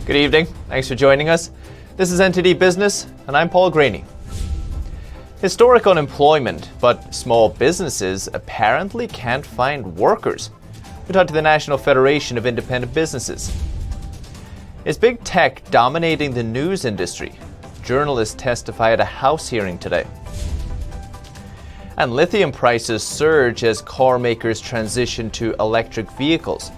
Good evening. Thanks for joining us. This is NTD Business, and I'm Paul Graney. Historic unemployment, but small businesses apparently can't find workers. We talked to the National Federation of Independent Businesses. Is big tech dominating the news industry? Journalists testify at a House hearing today. And lithium prices surge as car makers transition to electric vehicles.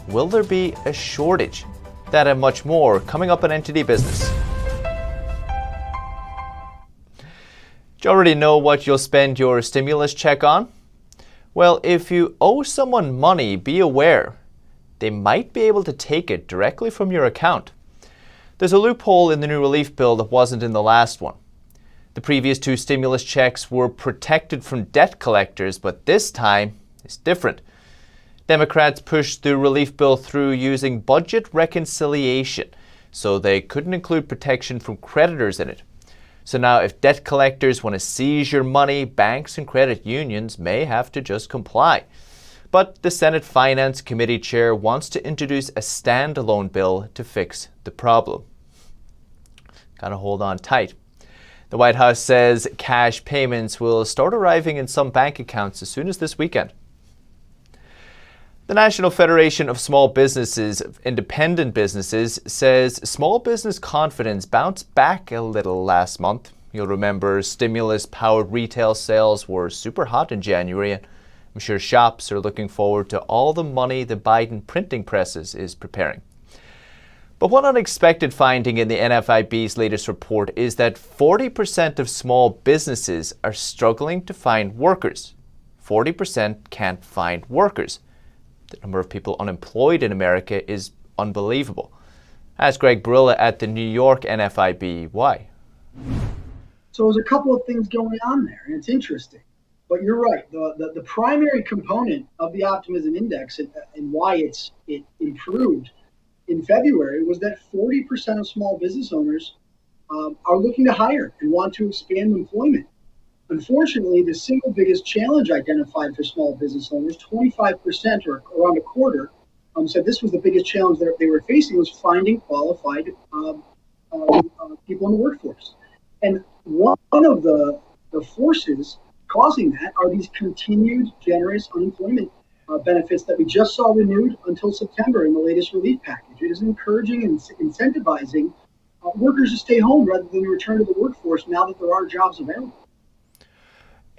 Will there be a shortage? That and much more coming up on NTD Business. Do you already know what you'll spend your stimulus check on? Well, if you owe someone money, be aware. They might be able to take it directly from your account. There's a loophole in the new relief bill that wasn't in the last one. The previous two stimulus checks were protected from debt collectors, but this time it's different. Democrats pushed the relief bill through using budget reconciliation, so they couldn't include protection from creditors in it. So now if debt collectors want to seize your money, banks and credit unions may have to just comply. But the Senate Finance Committee chair wants to introduce a standalone bill to fix the problem. Gotta hold on tight. The White House says cash payments will start arriving in some bank accounts as soon as this weekend. The National Federation of Small Businesses, Independent Businesses, says small business confidence bounced back a little last month. You'll remember stimulus-powered retail sales were super hot in January, and I'm sure shops are looking forward to all the money the Biden printing presses is preparing. But one unexpected finding in the NFIB's latest report is that 40% of small businesses are struggling to find workers. 40% can't find workers. The number of people unemployed in America is unbelievable. Ask Greg Barilla at the New York NFIB why. So there's a couple of things going on there, and it's interesting. But you're right. The primary component of the optimism index and why it improved in February was that 40% of small business owners are looking to hire and want to expand employment. Unfortunately, the single biggest challenge identified for small business owners, 25% or around a quarter, said this was the biggest challenge that they were facing was finding qualified people in the workforce. And one of the forces causing that are these continued generous unemployment benefits that we just saw renewed until September in the latest relief package. It is encouraging and incentivizing workers to stay home rather than return to the workforce now that there are jobs available.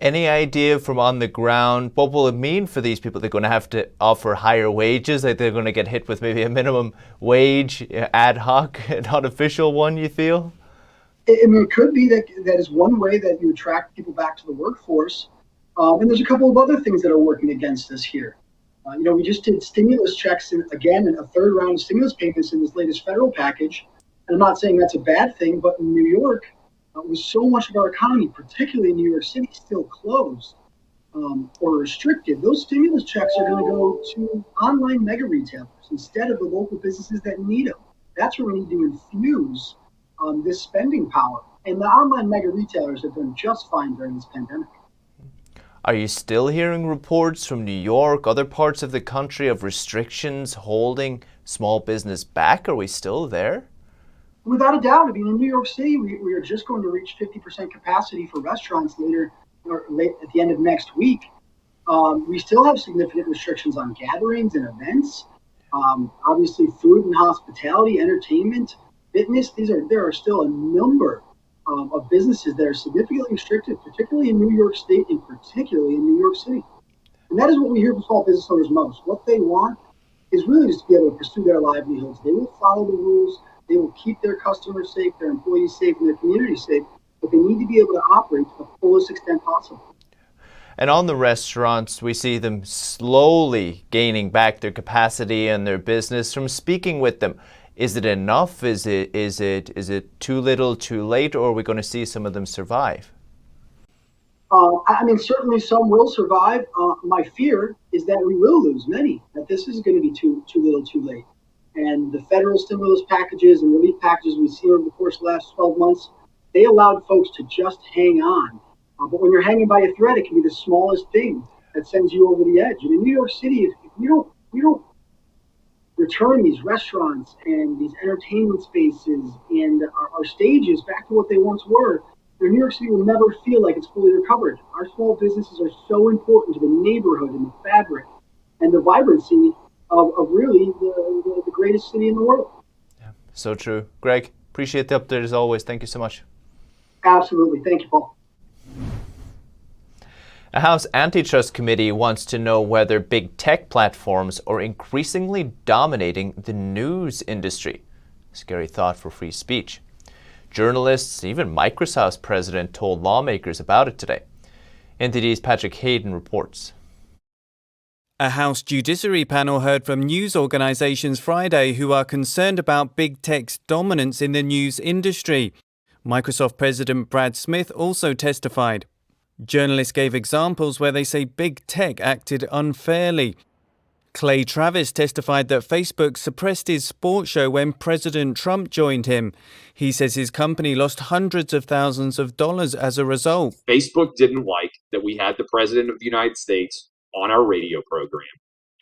Any idea from on the ground, what will it mean for these people? They're going to have to offer higher wages, like they're going to get hit with maybe a minimum wage, ad hoc, an unofficial one, you feel? It could be that is one way that you attract people back to the workforce. And there's a couple of other things that are working against us here. We just did stimulus checks and a third round of stimulus payments in this latest federal package. And I'm not saying that's a bad thing, but in New York, with so much of our economy, particularly in New York City, still closed or restricted, those stimulus checks are going to go to online mega retailers instead of the local businesses that need them. That's where we need to infuse this spending power. And the online mega retailers have done just fine during this pandemic. Are you still hearing reports from New York, other parts of the country of restrictions holding small business back? Are we still there? Without a doubt. I mean, in New York City, we are just going to reach 50% capacity for restaurants late at the end of next week. We still have significant restrictions on gatherings and events. Obviously, food and hospitality, entertainment, fitness. There are still a number of businesses that are significantly restricted, particularly in New York State and particularly in New York City. And that is what we hear from small business owners most. What they want is really just to be able to pursue their livelihoods. They will follow the rules. They will keep their customers safe, their employees safe, and their community safe, but they need to be able to operate to the fullest extent possible. And on the restaurants, we see them slowly gaining back their capacity and their business. From speaking with them, is it enough? Is it too little, too late, or are we going to see some of them survive? Certainly some will survive. My fear is that we will lose many, that this is going to be too little, too late. And the federal stimulus packages and relief packages we've seen over the course of the last 12 months, they allowed folks to just hang on. But when you're hanging by a thread, it can be the smallest thing that sends you over the edge. And in New York City, if you don't return these restaurants and these entertainment spaces and our stages back to what they once were, New York City will never feel like it's fully recovered. Our small businesses are so important to the neighborhood and the fabric and the vibrancy of really the greatest city in the world. Yeah, so true. Greg, appreciate the update as always. Thank you so much. Absolutely. Thank you, Paul. A House Antitrust Committee wants to know whether big tech platforms are increasingly dominating the news industry. Scary thought for free speech. Journalists, even Microsoft's president, told lawmakers about it today. NTD's Patrick Hayden reports. A House Judiciary panel heard from news organizations Friday who are concerned about big tech's dominance in the news industry. Microsoft President Brad Smith also testified. Journalists gave examples where they say big tech acted unfairly. Clay Travis testified that Facebook suppressed his sports show when President Trump joined him. He says his company lost hundreds of thousands of dollars as a result. Facebook didn't like that we had the President of the United States on our radio program.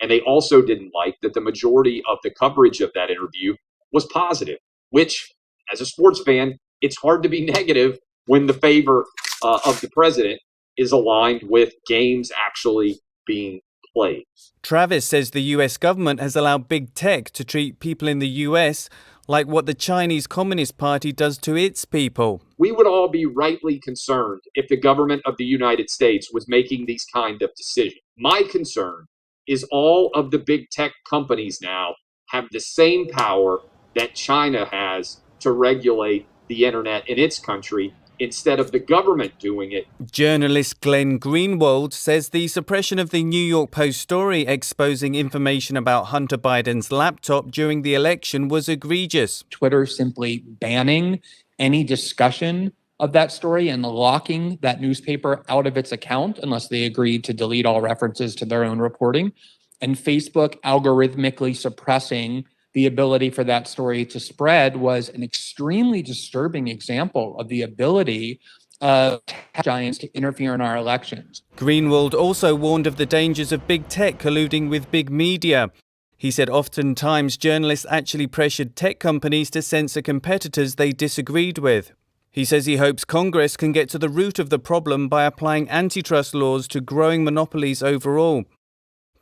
And they also didn't like that the majority of the coverage of that interview was positive, which, as a sports fan, it's hard to be negative when the favor of the president is aligned with games actually being played. Travis says the US government has allowed big tech to treat people in the US like what the Chinese Communist Party does to its people. We would all be rightly concerned if the government of the United States was making these kind of decisions. My concern is all of the big tech companies now have the same power that China has to regulate the internet in its country instead of the government doing it. Journalist Glenn Greenwald says the suppression of the New York Post story exposing information about Hunter Biden's laptop during the election was egregious. Twitter simply banning any discussion of that story and locking that newspaper out of its account unless they agreed to delete all references to their own reporting, and Facebook algorithmically suppressing the ability for that story to spread was an extremely disturbing example of the ability of tech giants to interfere in our elections. Greenwald also warned of the dangers of big tech colluding with big media. He said oftentimes journalists actually pressured tech companies to censor competitors they disagreed with. He says he hopes Congress can get to the root of the problem by applying antitrust laws to growing monopolies overall.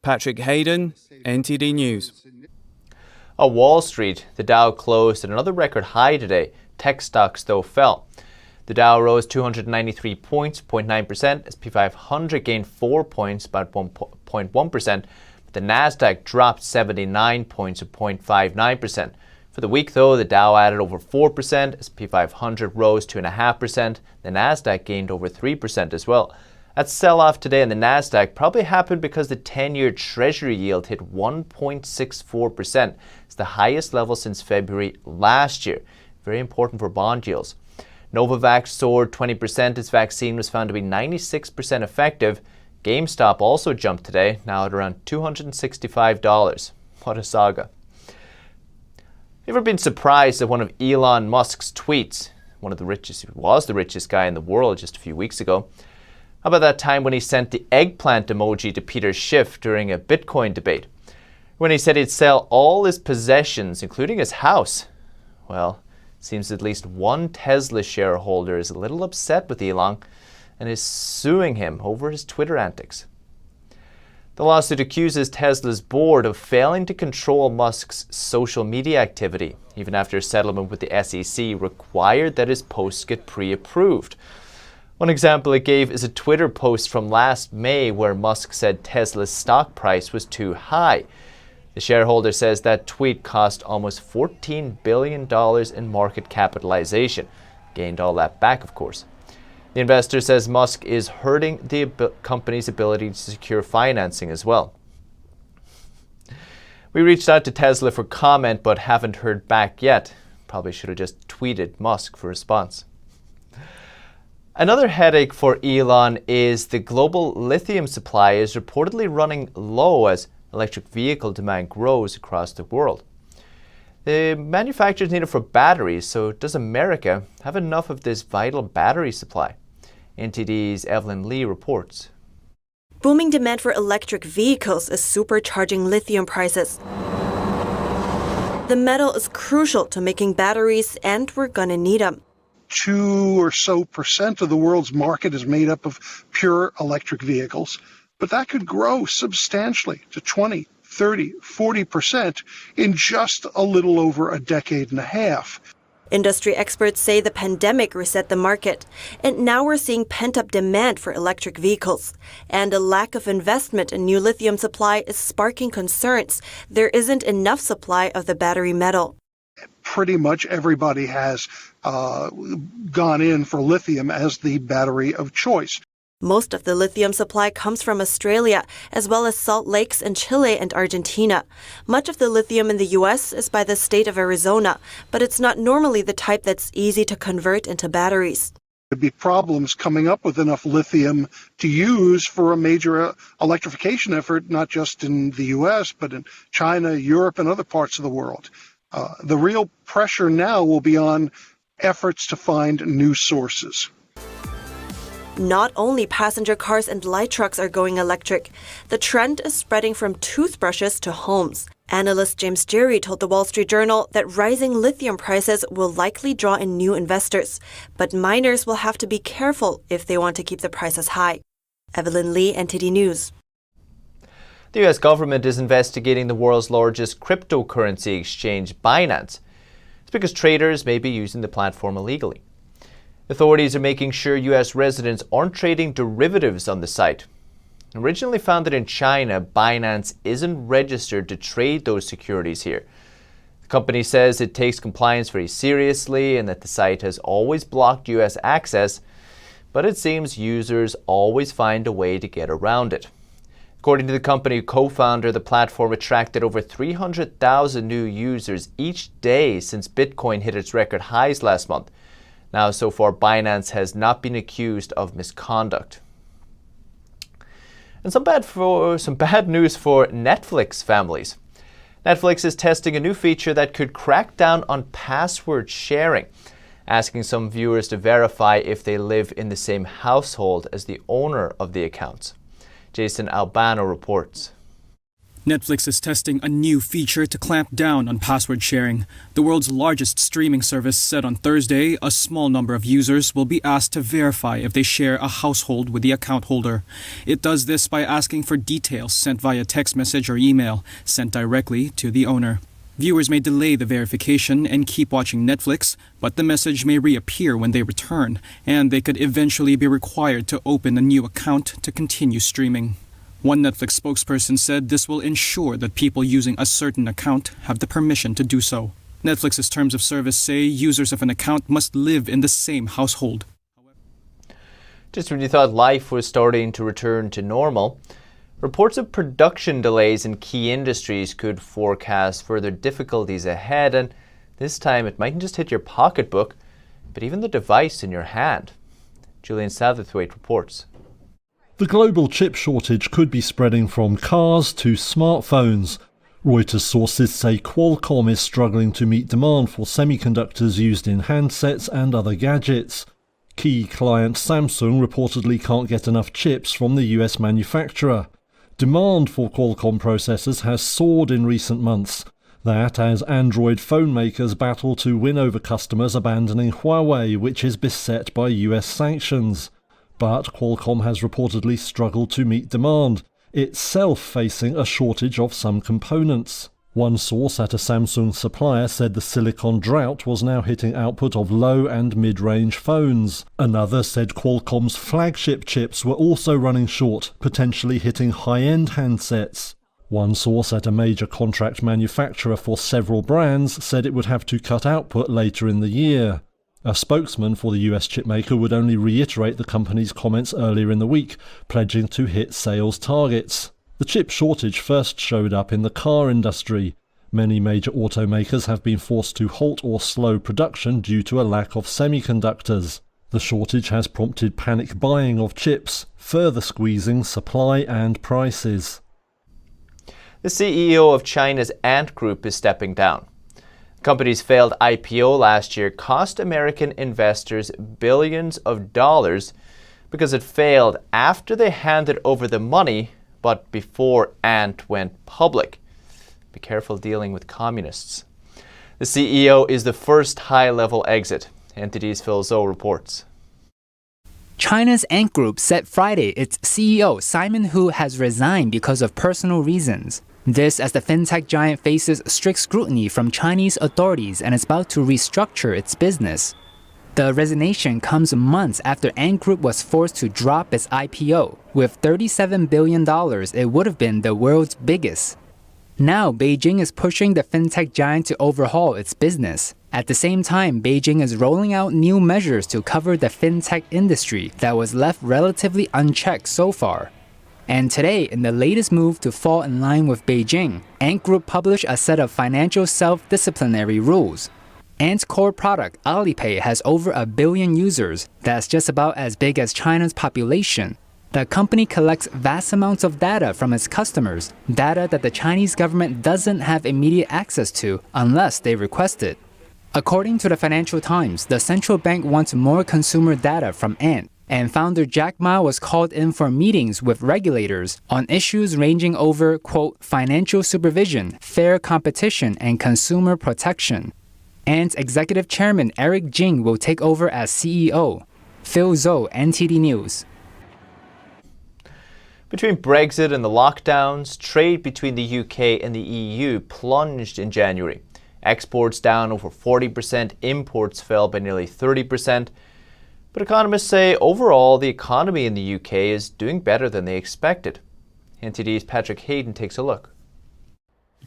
Patrick Hayden, NTD News. On Wall Street, the Dow closed at another record high today. Tech stocks, though, fell. The Dow rose 293 points, 0.9%. S&P 500 gained 4 points, about 1.1%. But the Nasdaq dropped 79 points, or 0.59%. For the week, though, the Dow added over 4%. S&P 500 rose 2.5%. The Nasdaq gained over 3% as well. That sell-off today in the Nasdaq probably happened because the 10-year Treasury yield hit 1.64%. It's the highest level since February last year. Very important for bond yields. Novavax soared 20%. Its vaccine was found to be 96% effective. GameStop also jumped today, now at around $265. What a saga. You ever been surprised at one of Elon Musk's tweets? One of the richest, he was the richest guy in the world just a few weeks ago. How about that time when he sent the eggplant emoji to Peter Schiff during a Bitcoin debate? When he said he'd sell all his possessions, including his house? Well, it seems at least one Tesla shareholder is a little upset with Elon and is suing him over his Twitter antics. The lawsuit accuses Tesla's board of failing to control Musk's social media activity, even after a settlement with the SEC required that his posts get pre-approved. One example it gave is a Twitter post from last May where Musk said Tesla's stock price was too high. The shareholder says that tweet cost almost $14 billion in market capitalization. Gained all that back, of course. The investor says Musk is hurting the company's ability to secure financing as well. We reached out to Tesla for comment but haven't heard back yet. Probably should have just tweeted Musk for response. Another headache for Elon is the global lithium supply is reportedly running low as electric vehicle demand grows across the world. The manufacturers need it for batteries, so does America have enough of this vital battery supply? NTD's Evelyn Lee reports. Booming demand for electric vehicles is supercharging lithium prices. The metal is crucial to making batteries, and we're gonna need them. 2% or so of the world's market is made up of pure electric vehicles, but that could grow substantially to 20, 30, 40% in just a little over a decade and a half. Industry experts say the pandemic reset the market, and now we're seeing pent-up demand for electric vehicles. And a lack of investment in new lithium supply is sparking concerns. There isn't enough supply of the battery metal. Pretty much everybody has gone in for lithium as the battery of choice. Most of the lithium supply comes from Australia, as well as salt lakes in Chile and Argentina. Much of the lithium in the U.S. is by the state of Arizona, but it's not normally the type that's easy to convert into batteries. There'd be problems coming up with enough lithium to use for a major electrification effort, not just in the U.S., but in China, Europe, and other parts of the world. The real pressure now will be on efforts to find new sources. Not only passenger cars and light trucks are going electric. The trend is spreading from toothbrushes to homes. Analyst James Jerry told the Wall Street Journal that rising lithium prices will likely draw in new investors. But miners will have to be careful if they want to keep the prices high. Evelyn Lee, NTD News. The U.S. government is investigating the world's largest cryptocurrency exchange, Binance. It's because traders may be using the platform illegally. Authorities are making sure U.S. residents aren't trading derivatives on the site. Originally founded in China, Binance isn't registered to trade those securities here. The company says it takes compliance very seriously and that the site has always blocked U.S. access, but it seems users always find a way to get around it. According to the company co-founder, the platform attracted over 300,000 new users each day since Bitcoin hit its record highs last month. Now, so far, Binance has not been accused of misconduct. And some bad news for Netflix families. Netflix is testing a new feature that could crack down on password sharing, asking some viewers to verify if they live in the same household as the owner of the accounts. Jason Albano reports. Netflix is testing a new feature to clamp down on password sharing. The world's largest streaming service said on Thursday a small number of users will be asked to verify if they share a household with the account holder. It does this by asking for details sent via text message or email, sent directly to the owner. Viewers may delay the verification and keep watching Netflix, but the message may reappear when they return, and they could eventually be required to open a new account to continue streaming. One Netflix spokesperson said this will ensure that people using a certain account have the permission to do so. Netflix's terms of service say users of an account must live in the same household. Just when you thought life was starting to return to normal, reports of production delays in key industries could forecast further difficulties ahead, and this time it mightn't just hit your pocketbook, but even the device in your hand. Julian Satterthwaite reports. The global chip shortage could be spreading from cars to smartphones. Reuters sources say Qualcomm is struggling to meet demand for semiconductors used in handsets and other gadgets. Key client Samsung reportedly can't get enough chips from the US manufacturer. Demand for Qualcomm processors has soared in recent months. That as Android phone makers battle to win over customers abandoning Huawei, which is beset by US sanctions. But Qualcomm has reportedly struggled to meet demand, itself facing a shortage of some components. One source at a Samsung supplier said the silicon drought was now hitting output of low and mid-range phones. Another said Qualcomm's flagship chips were also running short, potentially hitting high-end handsets. One source at a major contract manufacturer for several brands said it would have to cut output later in the year. A spokesman for the US chipmaker would only reiterate the company's comments earlier in the week, pledging to hit sales targets. The chip shortage first showed up in the car industry. Many major automakers have been forced to halt or slow production due to a lack of semiconductors. The shortage has prompted panic buying of chips, further squeezing supply and prices. The CEO of China's Ant Group is stepping down. The company's failed IPO last year cost American investors billions of dollars because it failed after they handed over the money, but before Ant went public. Be careful dealing with communists. The CEO is the first high-level exit. NTD's Phil Zhou reports. China's Ant Group said Friday its CEO Simon Hu has resigned because of personal reasons. This as the fintech giant faces strict scrutiny from Chinese authorities and is about to restructure its business. The resignation comes months after Ant Group was forced to drop its IPO. With $37 billion, it would have been the world's biggest. Now, Beijing is pushing the fintech giant to overhaul its business. At the same time, Beijing is rolling out new measures to cover the fintech industry that was left relatively unchecked so far. And today, in the latest move to fall in line with Beijing, Ant Group published a set of financial self-disciplinary rules. Ant's core product, Alipay, has over 1 billion users. That's just about as big as China's population. The company collects vast amounts of data from its customers, data that the Chinese government doesn't have immediate access to unless they request it. According to the Financial Times, the central bank wants more consumer data from Ant, and founder Jack Ma was called in for meetings with regulators on issues ranging over, quote, financial supervision, fair competition, and consumer protection. Ant's executive chairman Eric Jing will take over as CEO. Phil Zhou, NTD News. Between Brexit and the lockdowns, trade between the UK and the EU plunged in January. Exports down over 40%, imports fell by nearly 30%. But economists say overall the economy in the UK is doing better than they expected. NTD's Patrick Hayden takes a look.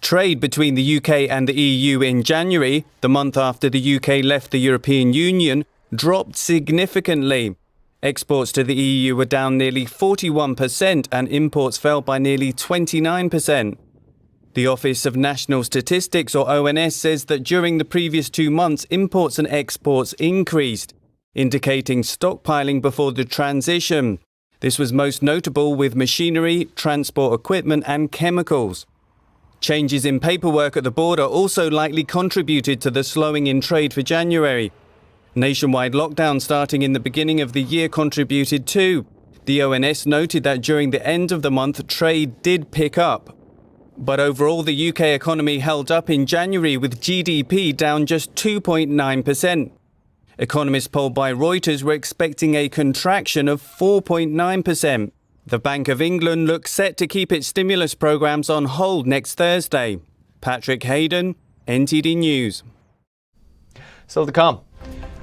Trade between the UK and the EU in January, the month after the UK left the European Union, dropped significantly. Exports to the EU were down nearly 41% and imports fell by nearly 29%. The Office of National Statistics, or ONS, says that during the previous 2 months, imports and exports increased, indicating stockpiling before the transition. This was most notable with machinery, transport equipment and chemicals. Changes in paperwork at the border also likely contributed to the slowing in trade for January. Nationwide lockdown starting in the beginning of the year contributed too. The ONS noted that during the end of the month, trade did pick up. But overall, the UK economy held up in January with GDP down just 2.9%. Economists polled by Reuters were expecting a contraction of 4.9%. The Bank of England looks set to keep its stimulus programs on hold next Thursday. Patrick Hayden, NTD News. Still to come,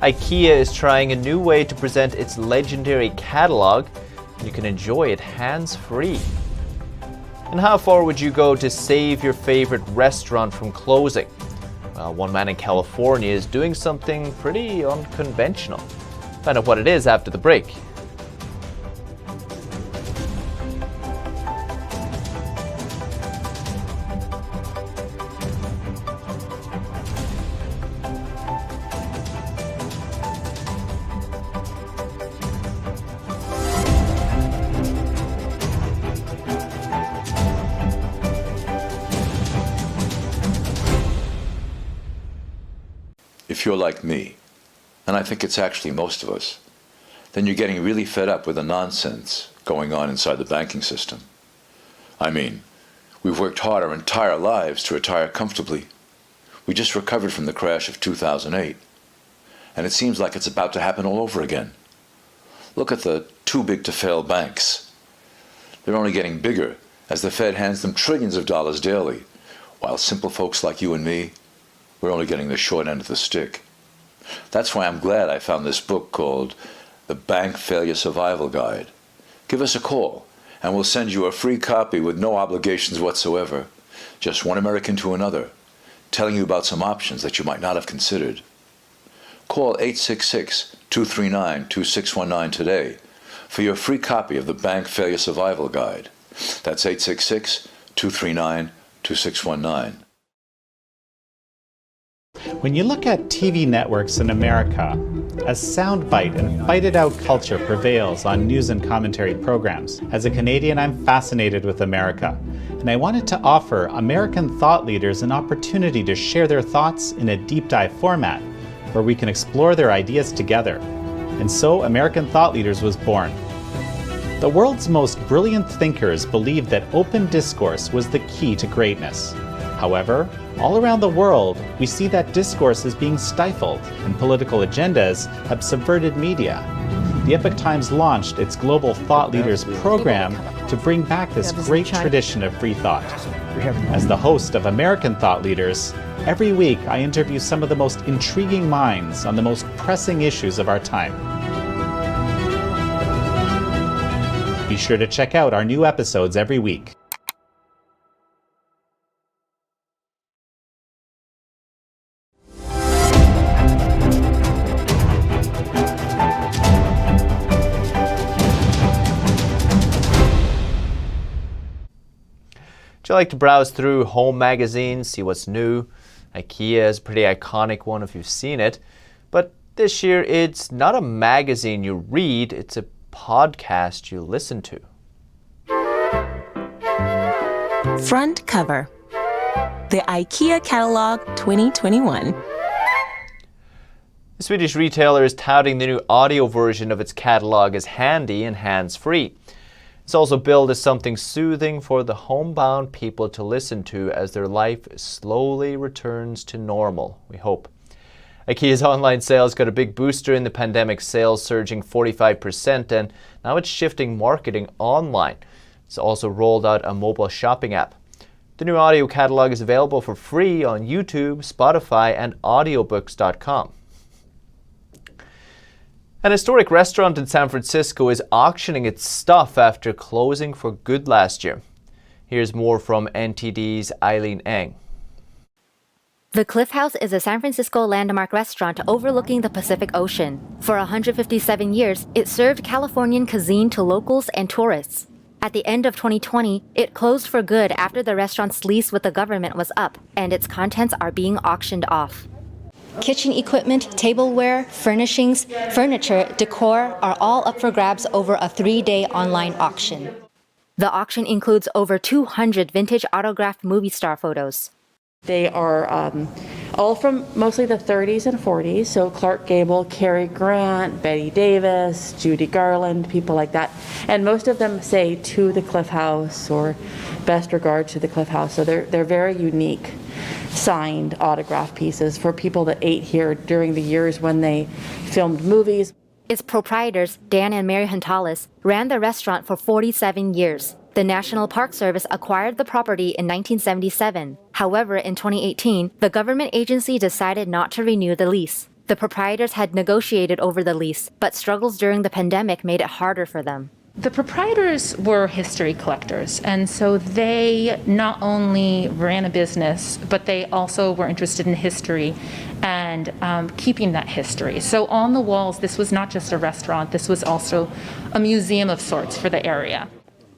IKEA is trying a new way to present its legendary catalog. You can enjoy it hands-free. And how far would you go to save your favorite restaurant from closing? Well, one man in California is doing something pretty unconventional. Find out what it is after the break. If you're like me, and I think it's actually most of us, then you're getting really fed up with the nonsense going on inside the banking system. I mean, we've worked hard our entire lives to retire comfortably. We just recovered from the crash of 2008, and it seems like it's about to happen all over again. Look at the too-big-to-fail banks. They're only getting bigger as the Fed hands them trillions of dollars daily, while simple folks like you and me, we're only getting the short end of the stick. That's why I'm glad I found this book called The Bank Failure Survival Guide. Give us a call, and we'll send you a free copy with no obligations whatsoever. Just one American to another, telling you about some options that you might not have considered. Call 866-239-2619 today for your free copy of The Bank Failure Survival Guide. That's 866-239-2619. When you look at TV networks in America, a soundbite and fight-it-out culture prevails on news and commentary programs. As a Canadian, I'm fascinated with America, and I wanted to offer American thought leaders an opportunity to share their thoughts in a deep dive format, where we can explore their ideas together. And so American Thought Leaders was born. The world's most brilliant thinkers believed that open discourse was the key to greatness. However, all around the world, we see that discourse is being stifled and political agendas have subverted media. The Epoch Times launched its Global Thought Leaders program to bring back this great tradition of free thought. As the host of American Thought Leaders, every week I interview some of the most intriguing minds on the most pressing issues of our time. Be sure to check out our new episodes every week. Do you like to browse through home magazines, see what's new? IKEA is a pretty iconic one if you've seen it. But this year, it's not a magazine you read, it's a podcast you listen to. Front cover. The IKEA Catalog 2021. The Swedish retailer is touting the new audio version of its catalog as handy and hands-free. It's also billed as something soothing for the homebound people to listen to as their life slowly returns to normal, we hope. IKEA's online sales got a big booster in the pandemic, sales surging 45%, and now it's shifting marketing online. It's also rolled out a mobile shopping app. The new audio catalog is available for free on YouTube, Spotify, and audiobooks.com. An historic restaurant in San Francisco is auctioning its stuff after closing for good last year. Here's more from NTD's Eileen Eng. The Cliff House is a San Francisco landmark restaurant overlooking the Pacific Ocean. For 157 years, it served Californian cuisine to locals and tourists. At the end of 2020, it closed for good after the restaurant's lease with the government was up, and its contents are being auctioned off. Kitchen equipment, tableware, furnishings, furniture, decor are all up for grabs over a 3-day online auction. The auction includes over 200 vintage autographed movie star photos. They are all from mostly the 30s and 40s, so Clark Gable, Cary Grant, Bette Davis, Judy Garland, people like that. And most of them say "to the Cliff House" or "best regard to the Cliff House," so they're very unique signed autograph pieces for people that ate here during the years when they filmed movies. Its proprietors, Dan and Mary Huntalis, ran the restaurant for 47 years. The National Park Service acquired the property in 1977. However, in 2018, the government agency decided not to renew the lease. The proprietors had negotiated over the lease, but struggles during the pandemic made it harder for them. The proprietors were history collectors, and so they not only ran a business, but they also were interested in history and keeping that history. So on the walls, this was not just a restaurant, this was also a museum of sorts for the area.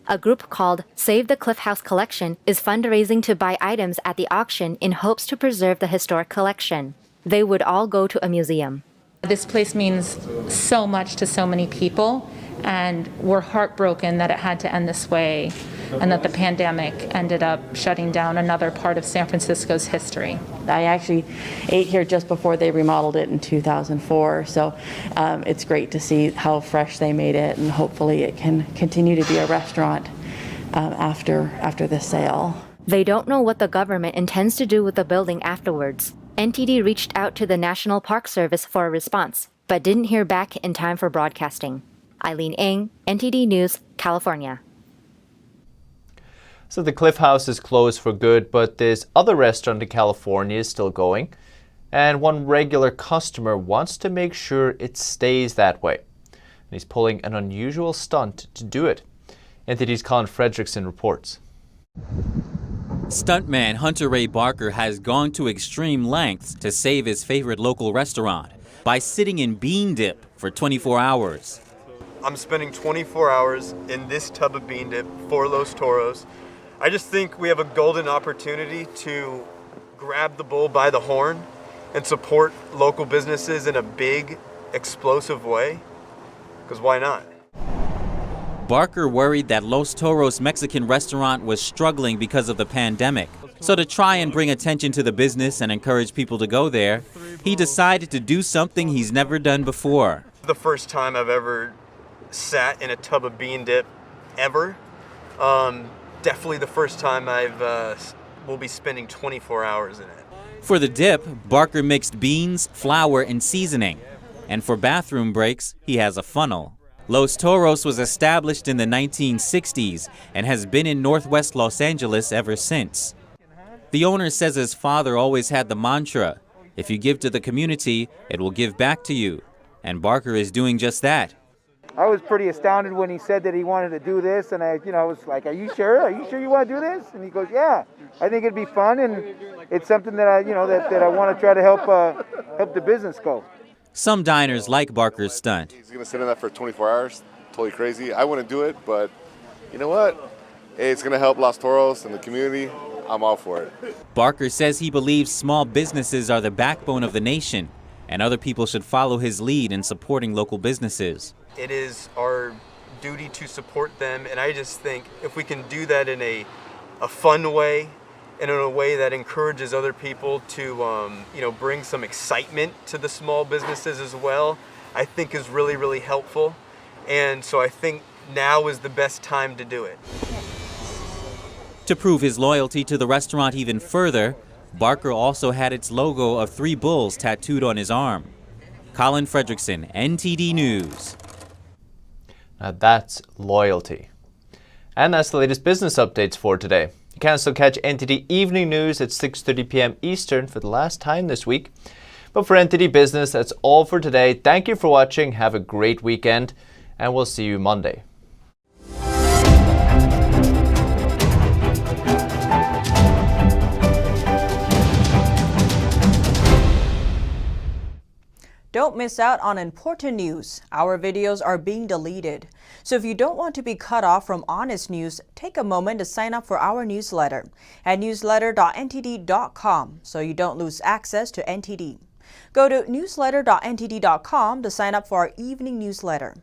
A group called Save the Cliff House Collection is fundraising to buy items at the auction in hopes to preserve the historic collection. They would all go to a museum. This place means so much to so many people, and we're heartbroken that it had to end this way and that the pandemic ended up shutting down another part of San Francisco's history. I actually ate here just before they remodeled it in 2004, so it's great to see how fresh they made it, and hopefully it can continue to be a restaurant after the sale. They don't know what the government intends to do with the building afterwards. NTD reached out to the National Park Service for a response, but didn't hear back in time for broadcasting. Eileen Eng, NTD News, California. So the Cliff House is closed for good, but this other restaurant in California is still going. And one regular customer wants to make sure it stays that way. And he's pulling an unusual stunt to do it. NTD's Colin Fredrickson reports. Stuntman Hunter Ray Barker has gone to extreme lengths to save his favorite local restaurant by sitting in bean dip for 24 hours. I'm spending 24 hours in this tub of bean dip for Los Toros. I just think we have a golden opportunity to grab the bull by the horn and support local businesses in a big, explosive way, because why not? Barker worried that Los Toros Mexican restaurant was struggling because of the pandemic. So to try and bring attention to the business and encourage people to go there, he decided to do something he's never done before. The first time I've ever sat in a tub of bean dip ever. Definitely the first time I've we'll be spending 24 hours in it. For the dip, Barker mixed beans, flour, and seasoning. And for bathroom breaks, he has a funnel. Los Toros was established in the 1960s and has been in northwest Los Angeles ever since. The owner says his father always had the mantra, if you give to the community, it will give back to you. And Barker is doing just that. I was pretty astounded when he said that he wanted to do this, and I was like, are you sure? Are you sure you want to do this? And he goes, yeah, I think it'd be fun, and it's something that I want to try to help the business go. Some diners like Barker's stunt. He's going to sit in that for 24 hours, totally crazy. I wouldn't do it, but you know what? Hey, it's going to help Los Toros and the community. I'm all for it. Barker says he believes small businesses are the backbone of the nation, and other people should follow his lead in supporting local businesses. It is our duty to support them, and I just think if we can do that in a fun way and in a way that encourages other people to bring some excitement to the small businesses as well, I think is really, really helpful. And so I think now is the best time to do it. To prove his loyalty to the restaurant even further, Barker also had its logo of 3 bulls tattooed on his arm. Colin Fredrickson, NTD News. Now that's loyalty. And that's the latest business updates for today. You can still catch NTD Evening News at 6:30 p.m. Eastern for the last time this week. But for NTD Business, that's all for today. Thank you for watching. Have a great weekend, and we'll see you Monday. Don't miss out on important news. Our videos are being deleted. So if you don't want to be cut off from honest news, take a moment to sign up for our newsletter at newsletter.ntd.com so you don't lose access to NTD. Go to newsletter.ntd.com to sign up for our evening newsletter.